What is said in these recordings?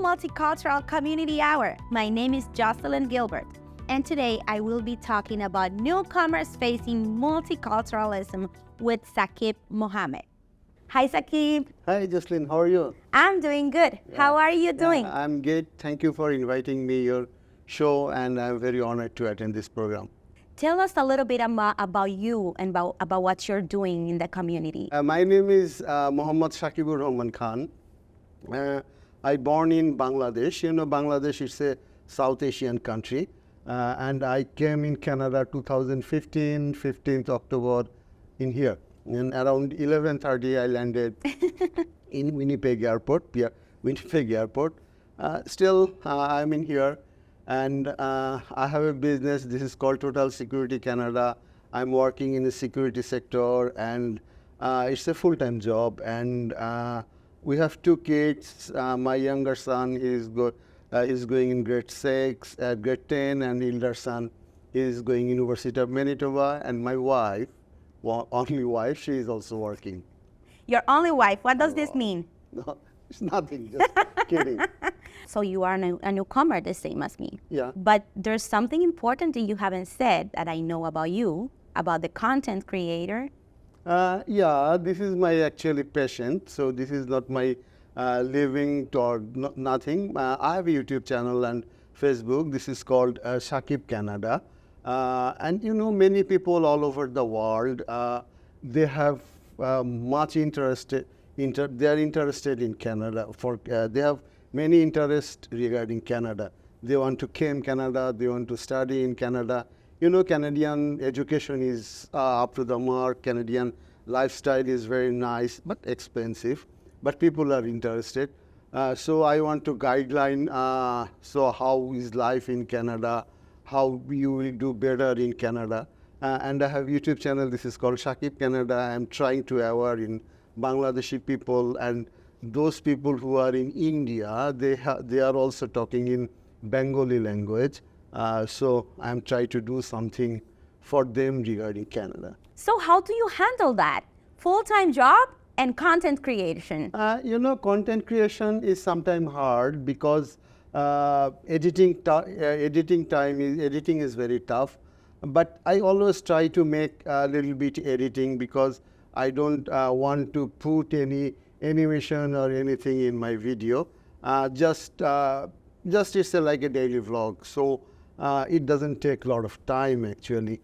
Multicultural Community Hour. My name is Jocelyn Gilbert, and today I will be talking about newcomers facing multiculturalism with Saqib Mohammed. Hi, Saqib. Hi, Jocelyn. How are you? I'm doing good. How are you doing? I'm good. Thank you for inviting me your show, and I'm very honored to attend this program. Tell us a little bit about you and about what you're doing in the community. My name is Mohammad Shakibur Rahman Khan. I born in Bangladesh. You know, Bangladesh is a South Asian country. And I came in Canada 2015, 15th October in here. And around 11:30, I landed in Winnipeg Airport. Still, I'm in here. And I have a business. This is called Total Security Canada. I'm working in the security sector, and it's a full-time job. And we have 2 kids. My younger son is going in grade 6, grade 10, and elder son is going University of Manitoba. And my wife, only wife, she is also working. Your only wife. What does this mean? No, it's nothing. Just kidding. So you are a newcomer, the same as me. Yeah. But there's something important that you haven't said that I know about you, about the content creator. Yeah, this is my actually passion. So this is not my living or nothing. I have a YouTube channel and Facebook. This is called Saqib Canada. And you know, many people all over the world, they have much interest. They are interested in Canada. They have many interest regarding Canada. They want to come Canada. They want to study in Canada. You know, Canadian education is up to the mark. Canadian lifestyle is very nice but expensive. But people are interested. So I want to guideline. So how is life in Canada? How you will do better in Canada? And I have YouTube channel. This is called Saqib Canada. I'm trying to aware in Bangladeshi people and those people who are in India. They are also talking in Bengali language. So I'm trying to do something for them regarding Canada. So how do you handle that? Full-time job and content creation? You know, content creation is sometimes hard because editing is very tough. But I always try to make a little bit editing because I don't want to put any animation or anything in my video. Just it's like a daily vlog. So it doesn't take a lot of time actually.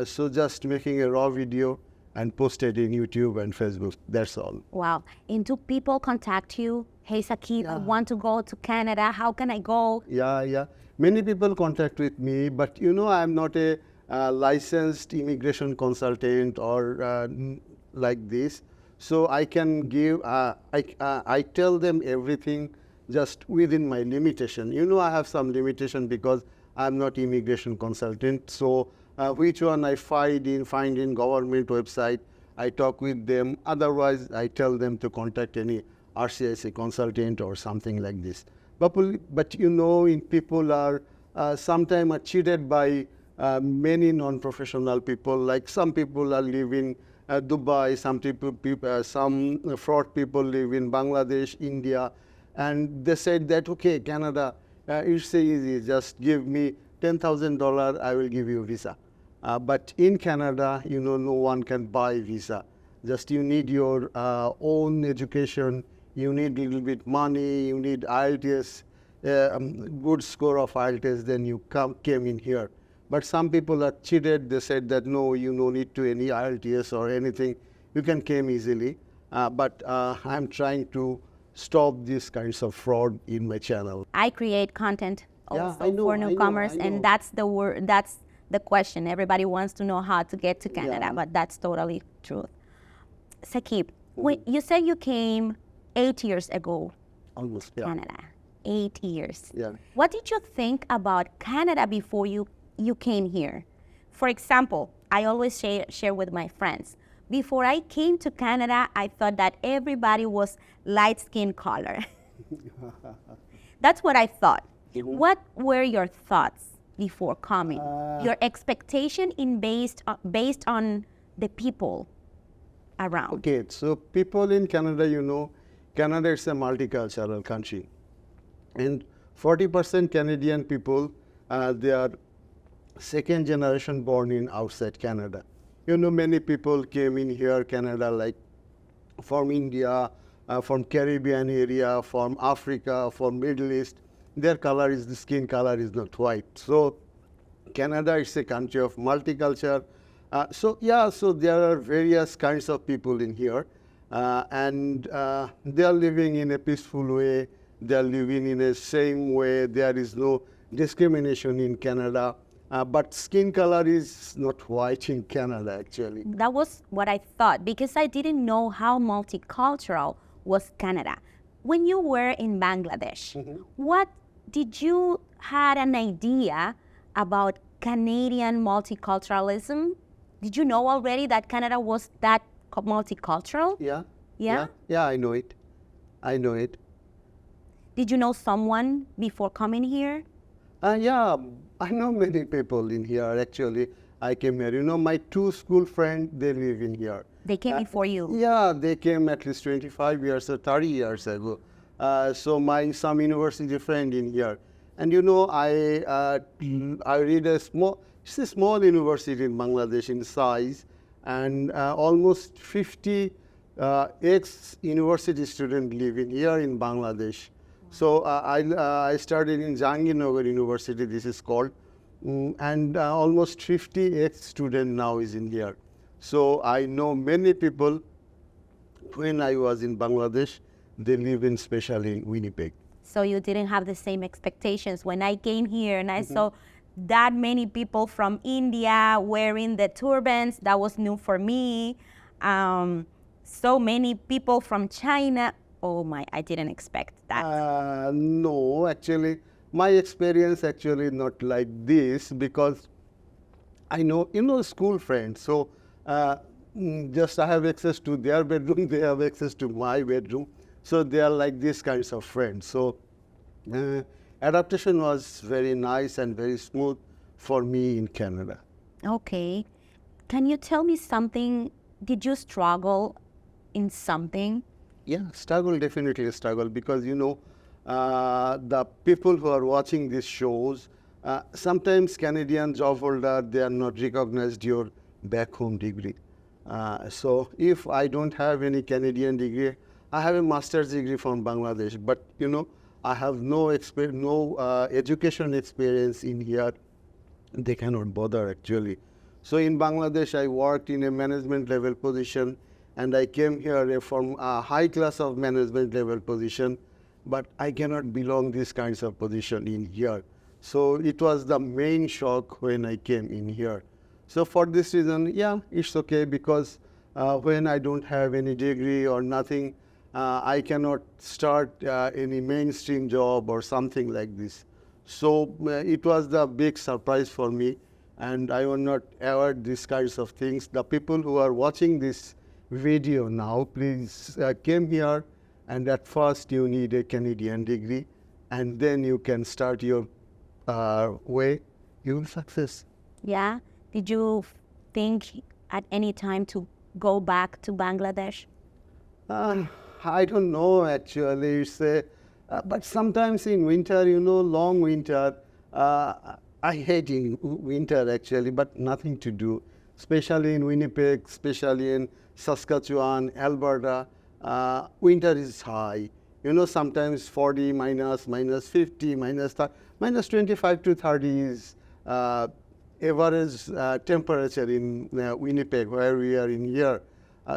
So just making a raw video and post it in YouTube and Facebook. That's all. Wow. And do people contact you? Hey, Saqib, I want to go to Canada. How can I go? Yeah. Many people contact with me, but you know, I'm not a licensed immigration consultant or like this. So I can give, I tell them everything just within my limitation. You know, I have some limitation because I'm not immigration consultant. So which one I find in government website, I talk with them. Otherwise, I tell them to contact any RCIC consultant or something like this. But you know, people are sometimes cheated by many non-professional people. Like some people are living Dubai, some fraud people live in Bangladesh, India, and they said that, okay, Canada, it's easy, just give me $10,000, I will give you a visa. But in Canada, you know, no one can buy visa. Just you need your own education, you need a little bit money, you need IELTS, good score of IELTS, then you came in here. But some people are cheated. They said that, no, you no need to any IELTS or anything. You can come easily. But I'm trying to stop these kinds of fraud in my channel. I create content also for newcomers, I know. and that's the question. Everybody wants to know how to get to Canada, but that's totally true. Saqib, you said you came 8 years ago. Almost, yeah. Canada, 8 years. Yeah. What did you think about Canada before you came here? For example, I always share with my friends. Before I came to Canada, I thought that everybody was light skin color. That's what I thought. What were your thoughts before coming? Your expectation based on the people around. Okay, so people in Canada, you know, Canada is a multicultural country. And 40% Canadian people, they are second generation born in outside Canada. You know, many people came in here, Canada, like from India, from Caribbean area, from Africa, from Middle East. Their color is, the skin color is not white. So Canada is a country of multicultural. So there are various kinds of people in here, and they are living in a peaceful way. They are living in a same way. There is no discrimination in Canada. But skin color is not white in Canada, actually. That was what I thought, because I didn't know how multicultural was Canada. When you were in Bangladesh, what did you had an idea about Canadian multiculturalism? Did you know already that Canada was that multicultural? Yeah, I know it. I know it. Did you know someone before coming here? Yeah, I know many people in here, actually. I came here. You know, my two school friends, they live in here. They came before you? Yeah, they came at least 25 years or 30 years ago. So some university friend in here. And you know, I read it's a small university in Bangladesh in size, and almost 50 ex-university students live in here in Bangladesh. So I started in Jahangirnagar University, this is called, and almost 50 ex-students now is in here. So I know many people. When I was in Bangladesh, they live in especially in Winnipeg. So you didn't have the same expectations. When I came here and I saw that many people from India wearing the turbans, that was new for me. So many people from China. Oh my, I didn't expect that. No, actually, my experience actually not like this, because I know, you know, school friends. So just I have access to their bedroom, they have access to my bedroom. So they are like these kinds of friends. So adaptation was very nice and very smooth for me in Canada. Okay. Can you tell me something? Did you struggle in something? Yeah, definitely struggle, because, you know, the people who are watching these shows, sometimes Canadian job holder, they are not recognized your back home degree. So if I don't have any Canadian degree, I have a master's degree from Bangladesh, but, you know, I have no education experience in here. They cannot bother, actually. So in Bangladesh, I worked in a management level position, and I came here from a high class of management level position, but I cannot belong this kinds of position in here. So it was the main shock when I came in here. So for this reason, yeah, it's okay, because when I don't have any degree or nothing, I cannot start any mainstream job or something like this. So it was the big surprise for me, and I will not avoid these kinds of things. The people who are watching this video now, please came here, and at first you need a Canadian degree, and then you can start your way, you will success. Yeah. Did you think at any time to go back to Bangladesh? I don't know, actually. It's but sometimes in winter, you know, long winter, I hate in winter, actually, but nothing to do. Especially in Winnipeg, especially in Saskatchewan, Alberta, winter is high. You know, sometimes 40 minus 50, minus 25 to 30 is average temperature in Winnipeg, where we are in here.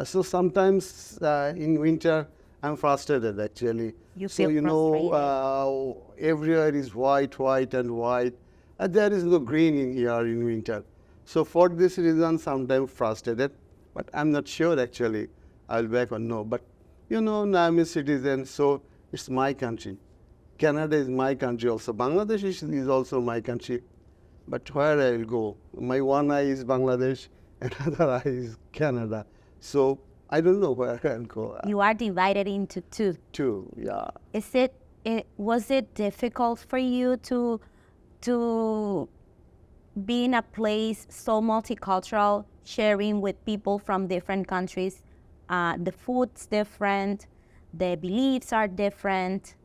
So sometimes in winter, I'm frustrated, actually. You so, feel you know, everywhere is white. There is no green in here in winter. So for this reason, sometimes frustrated. But I'm not sure, actually, I'll back or no. But, you know, I'm a citizen, so it's my country. Canada is my country also. Bangladesh is also my country. But where I will go? My one eye is Bangladesh, another eye is Canada. So I don't know where I'll go. You are divided into two. Two, yeah. Was it difficult for you to be in a place so multicultural, sharing with people from different countries? The food's different, the beliefs are different.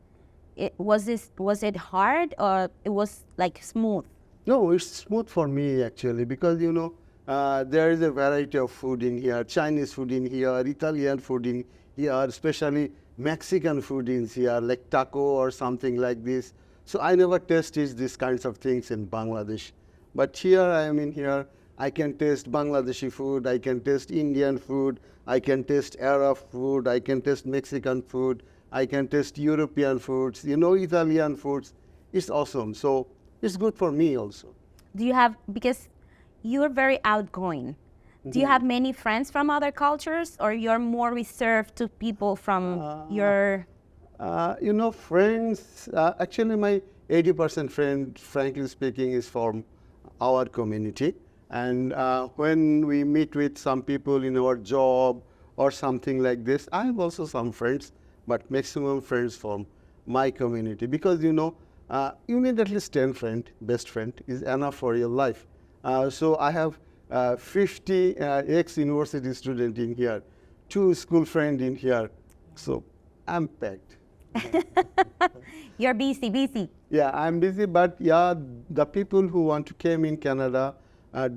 Was it hard or it was like smooth? No, it's smooth for me actually because there is a variety of food in here. Chinese food in here, Italian food in here, especially Mexican food in here, like taco or something like this. So I never tasted these kinds of things in Bangladesh. But here I am in here, I can taste Bangladeshi food, I can taste Indian food, I can taste Arab food, I can taste Mexican food, I can taste European foods, Italian foods. It's awesome. So it's good for me also. Do you have, because you're very outgoing, do you have many friends from other cultures, or you're more reserved to people from your... Friends, actually my 80% friend, frankly speaking, is from our community. And when we meet with some people in our job or something like this, I have also some friends, but maximum friends from my community. Because, you need at least 10 friends, best friend is enough for your life. So I have 50 ex-university students in here, 2 school friends in here. So I'm packed. You're busy. Yeah, I'm busy, but yeah, the people who want to come in Canada,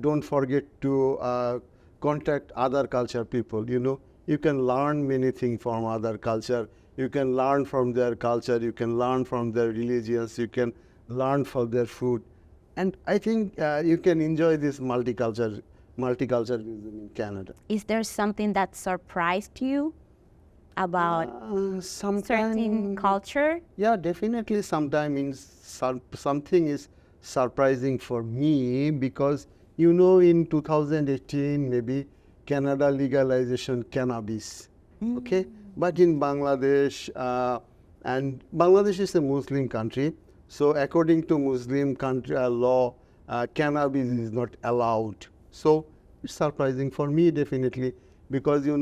don't forget to contact other culture people. You can learn many things from other culture. You can learn from their culture. You can learn from their religions. You can learn from their food. And I think you can enjoy this multiculturalism in Canada. Is there something that surprised you about certain culture? Yeah, definitely. Sometimes something is surprising for me because, in 2018, maybe Canada legalization cannabis. Okay? But in Bangladesh, and Bangladesh is a Muslim country, so according to Muslim country law, cannabis is not allowed. So it's surprising for me, definitely, because in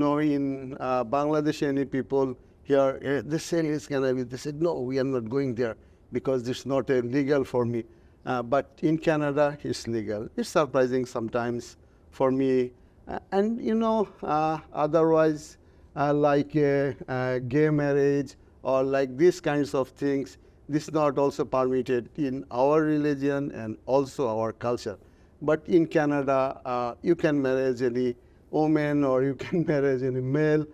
Bangladeshini people here, they say it's cannabis. They said, no, we are not going there because it's not legal for me. But in Canada, it's legal. It's surprising sometimes for me. Otherwise, like gay marriage or like these kinds of things, this is not also permitted in our religion and also our culture. But in Canada, you can marry any woman or you can marry any male.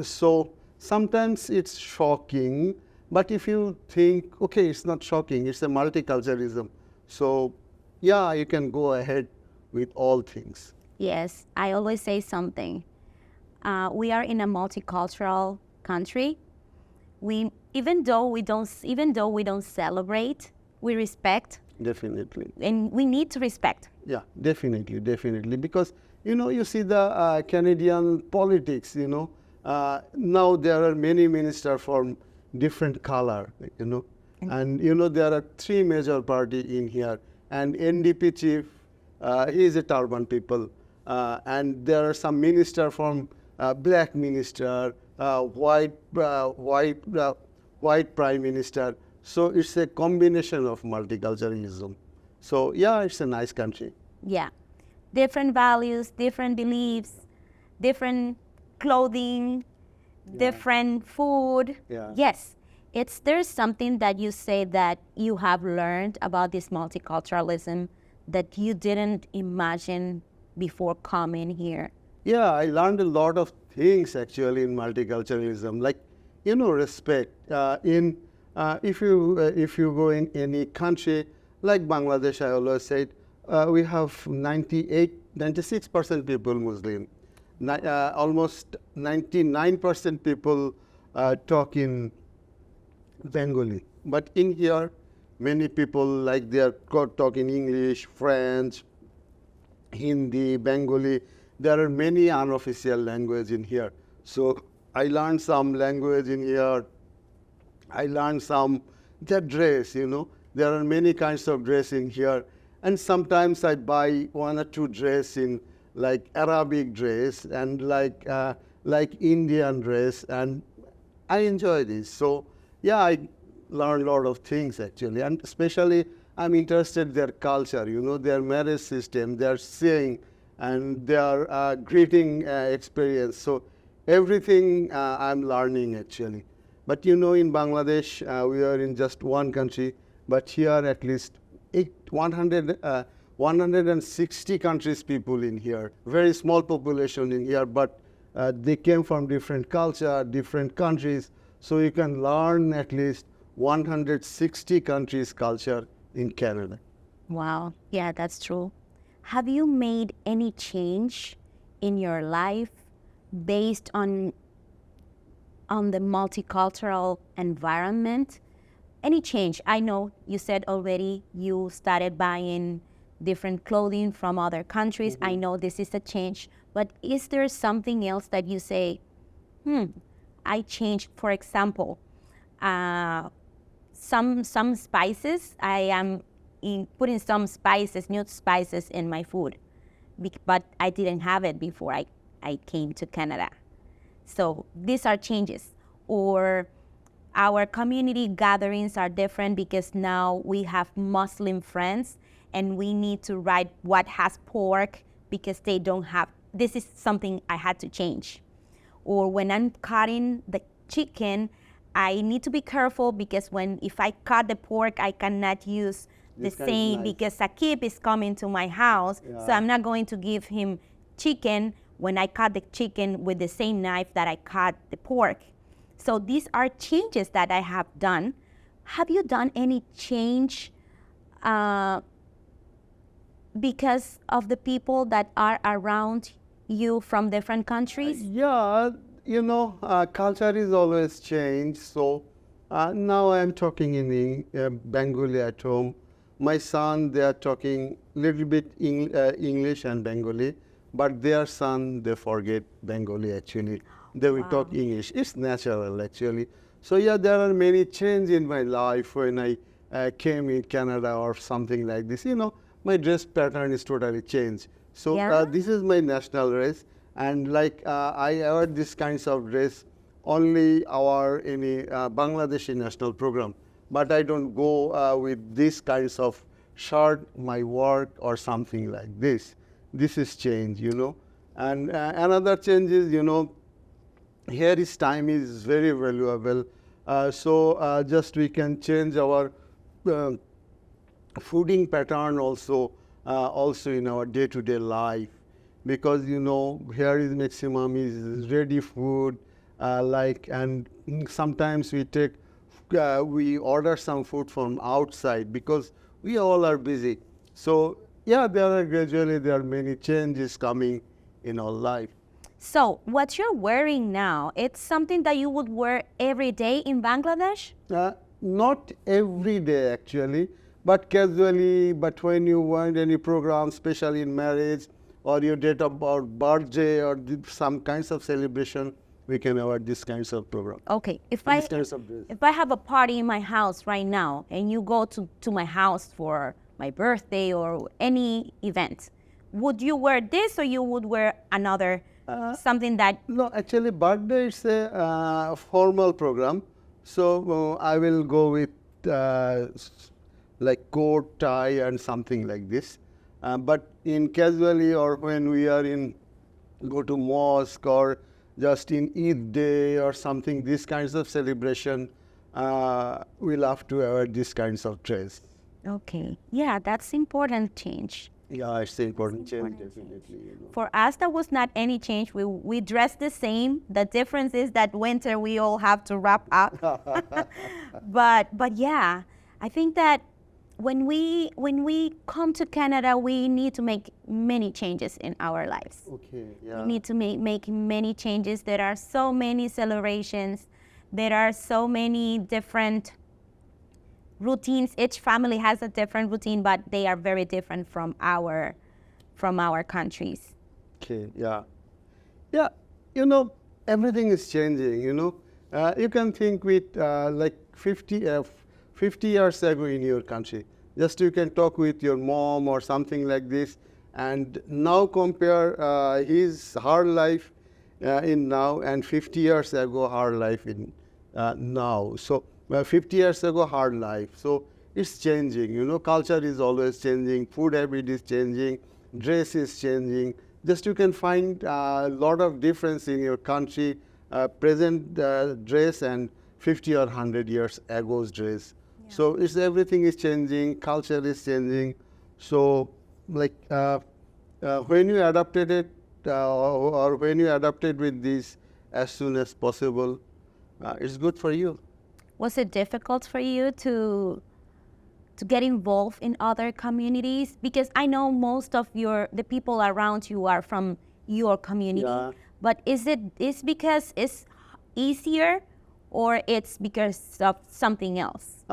So sometimes it's shocking, but if you think, okay, it's not shocking, it's a multiculturalism. So yeah, you can go ahead with all things. Yes, I always say something. We are in a multicultural country. Even though we don't celebrate, we respect. Definitely. And we need to respect. Yeah, definitely. Because, you see the Canadian politics, now there are many ministers from different color, And, there are 3 major parties in here. And NDP chief, he is a turban people. And there are some ministers from black minister, white prime minister. So it's a combination of multiculturalism. So yeah, it's a nice country. Yeah. Different values, different beliefs, different clothing, different food. Yeah. Yes. There's something that you say that you have learned about this multiculturalism that you didn't imagine before coming here. Yeah, I learned a lot of things actually in multiculturalism, like, respect. If you go in any country, like Bangladesh, I always said, we have 96% people Muslim. Almost 99% people talk in Bengali. But in here, many people, like they are talking English, French, Hindi, Bengali. There are many unofficial languages in here. So I learned some language in here. I learned their dress, There are many kinds of dress in here. And sometimes I buy 1 or 2 dress in like Arabic dress and like Indian dress. And I enjoy this. So yeah, I learned a lot of things actually. And especially I'm interested in their culture, their marriage system, their saying, and their greeting experience. So everything I'm learning actually. But you know, in Bangladesh, we are in just one country, but here at least 160 countries people in here. Very small population in here, but they came from different culture, different countries. So you can learn at least 160 countries culture in Canada. Wow. Yeah, that's true. Have you made any change in your life based on the multicultural environment? Any change? I know you said already you started buying different clothing from other countries. I know this is a change, but is there something else that you say, I changed? For example, some spices. I am putting some spices, new spices in my food, but I didn't have it before I came to Canada. So these are changes. Or our community gatherings are different because now we have Muslim friends and we need to write what has pork because they don't have. This is something I had to change. Or when I'm cutting the chicken, I need to be careful because if I cut the pork, I cannot use the same because Sakib is coming to my house, so I'm not going to give him chicken when I cut the chicken with the same knife that I cut the pork. So these are changes that I have done. Have you done any change because of the people that are around you from different countries? Yeah, you know, culture is always changed. So now I'm talking in Bengali at home. My son, they are talking little bit English and Bengali, but their son, they forget Bengali actually. They will talk English. It's natural actually. So yeah, there are many changes in my life when I came in Canada or something like this. You know, my dress pattern is totally changed. So this is my national dress, and like I wear this kinds of dress only our any Bangladeshi national program. But I don't go with these kinds of shirt, my work or something like this. This is change, you know. And another change is, you know, here is time is very valuable. So just we can change our fooding pattern also in our day-to-day life, because you know here is maximum is ready food, and sometimes we order some food from outside because we all are busy. So yeah, there are many changes coming in our life. So what you're wearing now, it's something that you would wear every day in Bangladesh? Not every day actually, but casually. But when you want any program, especially in marriage or your date of birthday or some kinds of celebration, we can have this kinds of program. Okay, if I have a party in my house right now and you go to my house for my birthday or any event, would you wear this or you would wear another something that? No, actually birthday is a formal program, so I will go with like coat, tie and something like this. But in casually or when we are go to mosque or just in Eid day or something, these kinds of celebration, we'll have to wear these kinds of dress. Okay, yeah, that's important change. Yeah, it's an important change, definitely. You know. For us, there was not any change. We dress the same. The difference is that winter we all have to wrap up. But yeah, I think that when we come to Canada, we need to make many changes in our lives. Okay, yeah. We need to make many changes. There are so many celebrations. There are so many different routines. Each family has a different routine, but they are very different from our countries. Okay, yeah. Yeah, you know, everything is changing, you know. You can think with like 50 years ago in your country. Just you can talk with your mom or something like this, and now compare her life in now and 50 years ago her life in now. So 50 years ago hard life. So it's changing, you know, culture is always changing, food habit is changing, dress is changing. Just you can find a lot of difference in your country, present dress and 50 or 100 years ago's dress. So it's everything is changing, culture is changing. So like when you adapted it or when you adapted with this as soon as possible, it's good for you. Was it difficult for you to get involved in other communities? Because I know most of the people around you are from your community. Yeah. But is because it's easier, or it's because of something else?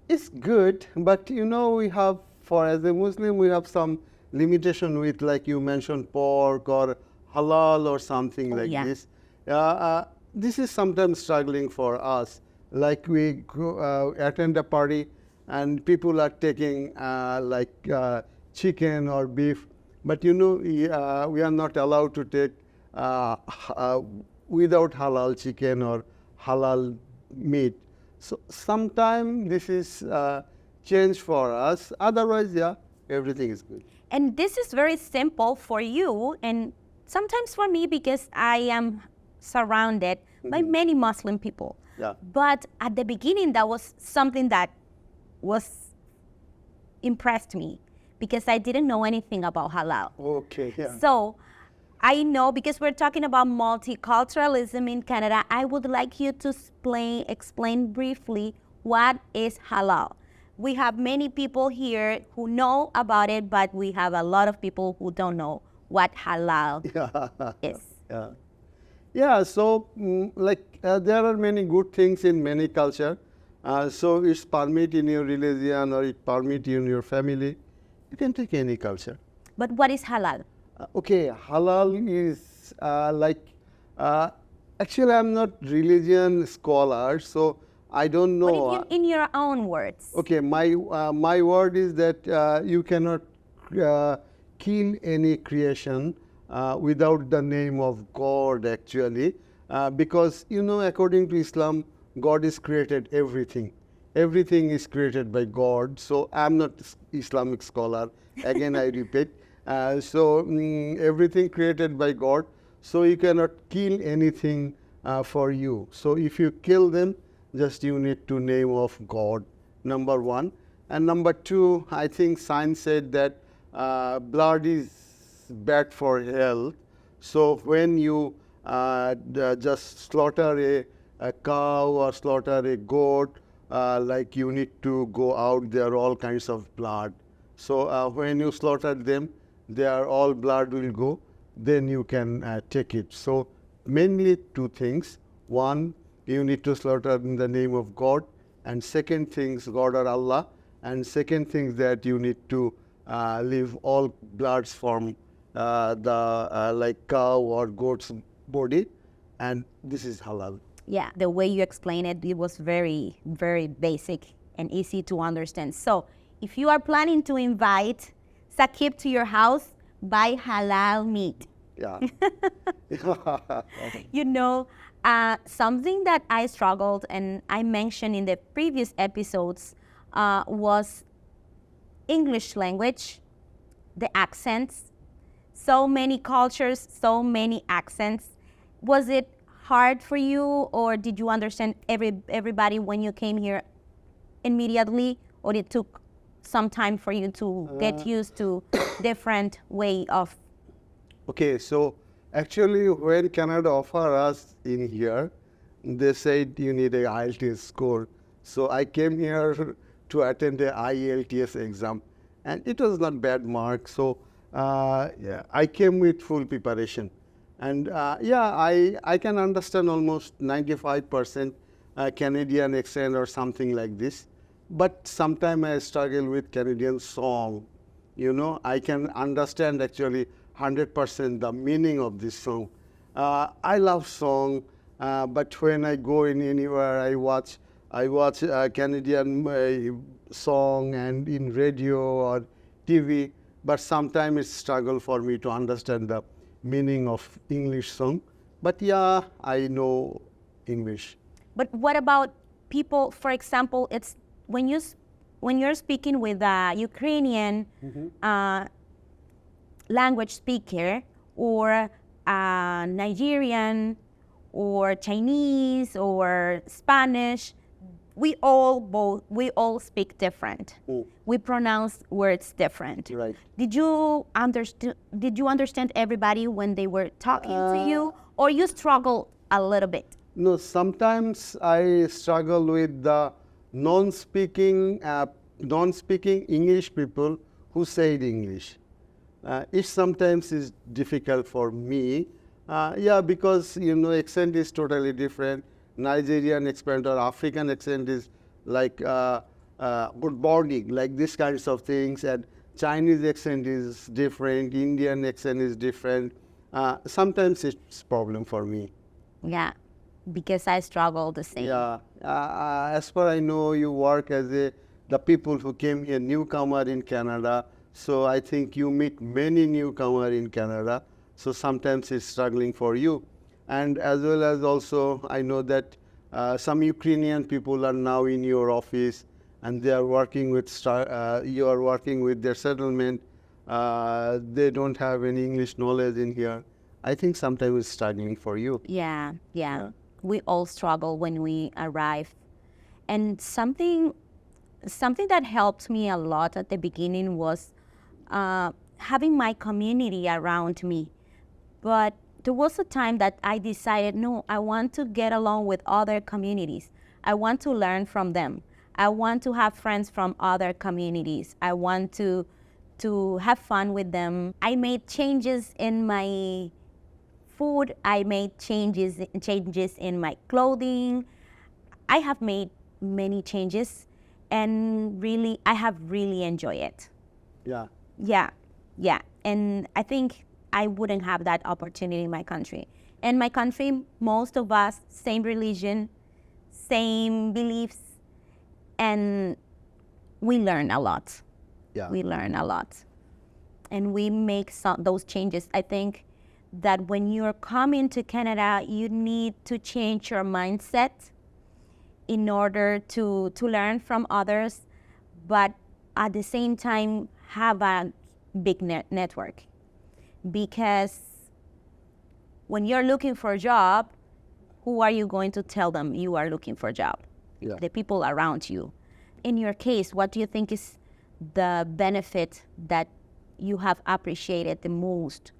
It's good, but you know, we have, for as a Muslim, we have some limitation with, like you mentioned, pork or halal or something like yeah. this. This is sometimes struggling for us. Like we go, attend a party and people are taking chicken or beef, but you know, we are not allowed to take without halal chicken or halal meat. So sometimes this is change for us. Otherwise, yeah, everything is good. And this is very simple for you, and sometimes for me, because I am surrounded by many Muslim people. Yeah. But at the beginning, that was something that impressed me, because I didn't know anything about halal. Okay. Yeah. So I know, because we're talking about multiculturalism in Canada, I would like you to explain briefly what is halal. We have many people here who know about it, but we have a lot of people who don't know what halal is. Yeah. Yeah. So there are many good things in many culture. So it's permit in your religion or it permit in your family. You can take any culture. But what is halal? Okay, halal is actually I'm not religion scholar, so I don't know. What if in your own words? Okay, my word is that you cannot kill any creation without the name of God, actually, because you know, according to Islam, God is created everything. Everything is created by God. So I'm not Islamic scholar. Again, I repeat. Everything created by God. So you cannot kill anything for you. So if you kill them, just you need to name of God, number one. And number two, I think science said that blood is bad for health. So when you just slaughter a cow or slaughter a goat, like you need to go out, there are all kinds of blood. So when you slaughter them, all blood will go, then you can take it. So mainly two things. One, you need to slaughter in the name of God, and second things, God or Allah, and second thing that you need to leave all bloods from like cow or goat's body, and this is halal. Yeah, the way you explained it, it was very, very basic and easy to understand. So if you are planning to invite Saqib to your house, buy halal meat. Yeah. You know, something that I struggled and I mentioned in the previous episodes was English language, the accents. So many cultures, so many accents. Was it hard for you, or did you understand everybody when you came here immediately, or it took some time for you to get used to different way of? Okay, so actually when Canada offered us in here, they said you need a IELTS score. So I came here to attend the IELTS exam, and it was not bad mark. So yeah, I came with full preparation. And yeah, I can understand almost 95% Canadian accent or something like this. But sometimes I struggle with Canadian song. You know, I can understand actually 100% the meaning of this song. I love song, but when I go in anywhere, I watch Canadian song and in radio or TV. But sometimes it's struggle for me to understand the meaning of English song. But yeah, I know English. But what about people? For example, it's when you're speaking with a Ukrainian language speaker or a Nigerian or Chinese or Spanish, we all speak different. We pronounce words different. Right. Did you understand everybody when they were talking to you, or you struggle a little bit? No, sometimes I struggle with the non-speaking English people who say English. It sometimes is difficult for me. Because accent is totally different. Nigerian accent or African accent is like good morning, like these kinds of things, and Chinese accent is different, Indian accent is different. Sometimes it's a problem for me. Yeah, because I struggle the same. Yeah, as far I know, you work as the people who came here, newcomer in Canada. So I think you meet many newcomer in Canada. So sometimes it's struggling for you. And as well as also, I know that some Ukrainian people are now in your office, and they are working with, you are working with their settlement. They don't have any English knowledge in here. I think sometimes it's struggling for you. Yeah. We all struggle when we arrive. And something that helped me a lot at the beginning was having my community around me. But there was a time that I decided, no, I want to get along with other communities. I want to learn from them. I want to have friends from other communities. I want to have fun with them. I made changes in my food. I made changes in my clothing. I have made many changes, and really, I have really enjoyed it. Yeah. And I think I wouldn't have that opportunity in my country. In my country, most of us, same religion, same beliefs, and we learn a lot. Yeah. We learn a lot. And we make those changes. I think that when you're coming to Canada, you need to change your mindset in order to learn from others, but at the same time, have a big network. Because when you're looking for a job, who are you going to tell them you are looking for a job? Yeah. The people around you. In your case, what do you think is the benefit that you have appreciated the most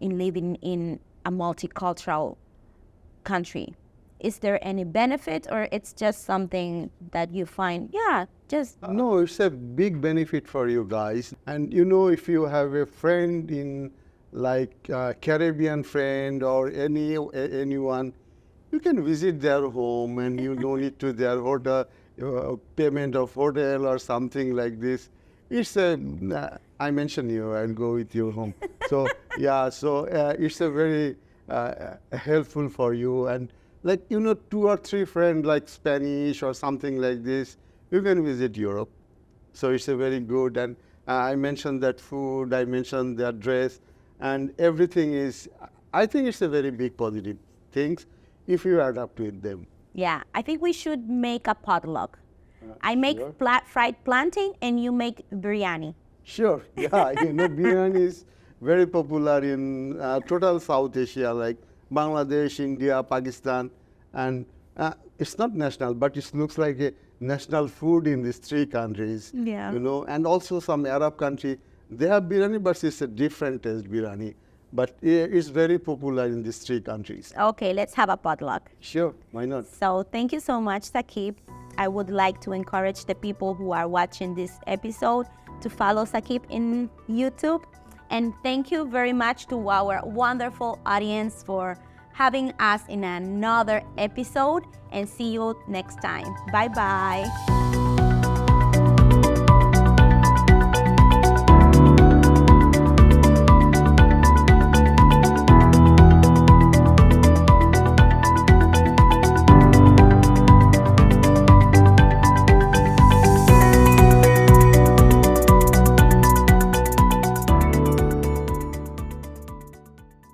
in living in a multicultural country? Is there any benefit, or it's just something that you find, No, it's a big benefit for you guys. And if you have a friend in like Caribbean friend or anyone, you can visit their home, and you don't need to their hotel payment of hotel or something like this. It's I mentioned you, I'll go with you home. So it's a very helpful for you. And like 2 or 3 friends like Spanish or something like this, you can visit Europe. So it's a very good. And I mentioned that food, I mentioned their dress, and everything is, I think it's a very big positive things if you adapt with them. Yeah, I think we should make a potluck. I make Sure. fried plantain, and you make biryani. Sure, yeah, biryani is very popular in total South Asia, like Bangladesh, India, Pakistan, and it's not national, but it looks like a national food in these 3 countries. Yeah. And also some Arab country, they have biryani, but it's a different taste biryani. But it's very popular in these 3 countries. Okay, let's have a potluck. Sure, why not? So thank you so much, Saqib. I would like to encourage the people who are watching this episode to follow Saqib in YouTube. And thank you very much to our wonderful audience for having us in another episode, and see you next time. Bye-bye.